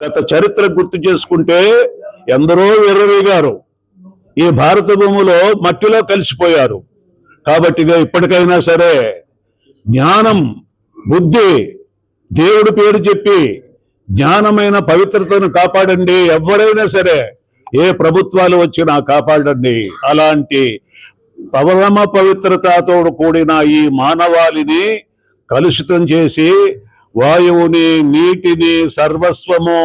గత చరిత్ర గుర్తు చేసుకుంటే ఎందరో విర్రవీగారు. ఈ భారత భూమిలో మట్టిలో కలిసిపోయారు. కాబట్టి ఇప్పటికైనా సరే జ్ఞానం, బుద్ధి, దేవుడి పేరు చెప్పి జ్ఞానమైన పవిత్రతను కాపాడండి. ఎవరైనా సరే, ఏ ప్రభుత్వాలు వచ్చినా కాపాడండి. అలాంటి పరమ పవిత్రతతో కూడిన ఈ మానవాళిని కలుషితం చేసి వాయువుని, నీటిని, సర్వస్వము,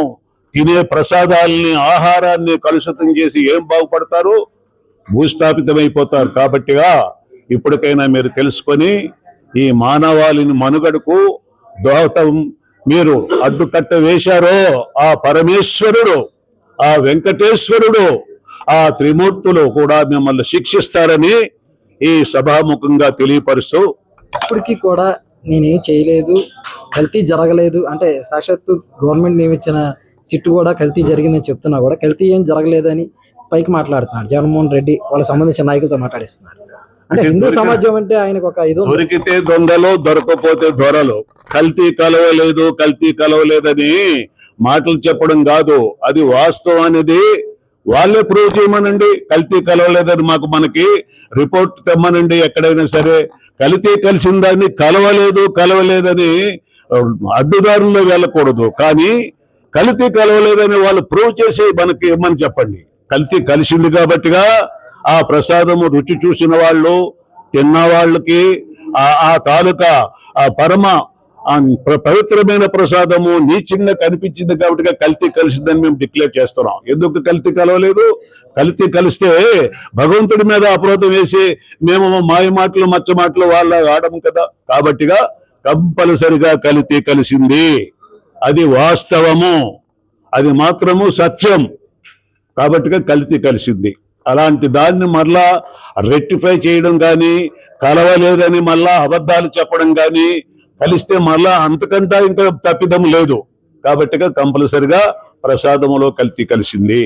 తినే ప్రసాదాలని, ఆహారాన్ని కలుషితం చేసి ఏం బాగుపడతారు? భూస్థాపితమైపోతారు. కాబట్టిగా ఇప్పటికైనా మీరు తెలుసుకొని ఈ మానవాళిని మనుగడకు దోహదం మీరు అడ్డుకట్ట వేశారో ఆ పరమేశ్వరుడు, ఆ వెంకటేశ్వరుడు, ఆ త్రిమూర్తులు కూడా మిమ్మల్ని శిక్షిస్తారని ఈ సభాముఖంగా తెలియపరుస్తూ, ఇప్పటికీ కూడా నేనేం చేయలేదు, కల్తీ జరగలేదు అంటే సాక్షాత్తు గవర్నమెంట్ నియమించిన సిట్టు కూడా కల్తీ జరిగిందని చెప్తున్నా కూడా కల్తీ ఏం జరగలేదని పైకి మాట్లాడుతున్నారు. జగన్మోహన్ రెడ్డి వాళ్ళ సంబంధించిన నాయకులతో మాట్లాడిస్తున్నారు. అంటే హిందూ సమాజం అంటే ఆయనకు ఒక ఇది, దొరికితే దొంగలు, దొరకపోతే దొరలు. కల్తీ కలవలేదు, కల్తీ కలవలేదని మాటలు చెప్పడం కాదు, అది వాస్తవం అనేది వాళ్ళే ప్రూవ్ చేయమనండి. కల్తీ కలవలేదని మనకి రిపోర్ట్ తెమ్మనండి. ఎక్కడైనా సరే కల్తీ కలిసిన దాన్ని కలవలేదని అడ్డుదారుల్లో వెళ్ళకూడదు. కానీ కల్తీ కలవలేదని వాళ్ళు ప్రూవ్ చేసి మనకి ఇమ్మని చెప్పండి. కల్తీ కలిసింది కాబట్టిగా ఆ ప్రసాదము రుచి చూసిన వాళ్ళు, తిన్న వాళ్ళకి ఆ తాలూకా ఆ పరమ పవిత్రమైన ప్రసాదము నీచంగా కనిపించింది కాబట్టి కల్తీ కలిసిందని మేము డిక్లేర్ చేస్తున్నాం. ఎందుకు కల్తీ కలవలేదు? కల్తీ కలిస్తే భగవంతుడి మీద అపరాధం వేసి మేము మాయ మాటలు, మచ్చ మాటలు వాళ్ళ ఆడము కదా. కాబట్టిగా కంపల్సరిగా కల్తీ కలిసింది, అది వాస్తవము, అది మాత్రము సత్యం. కాబట్టిగా కల్తీ కలిసింది. అలాంటి దాన్ని మళ్ళా రెక్టిఫై చేయడం కానీ, కలవలేదని మళ్ళా అబద్ధాలు చెప్పడం కానీ, కలిస్తే మళ్ళా అంతకంటే ఇంకా తప్పిదం లేదు. కాబట్టిగా కంపల్సరిగా ప్రసాదములో కల్తీ కలిసింది.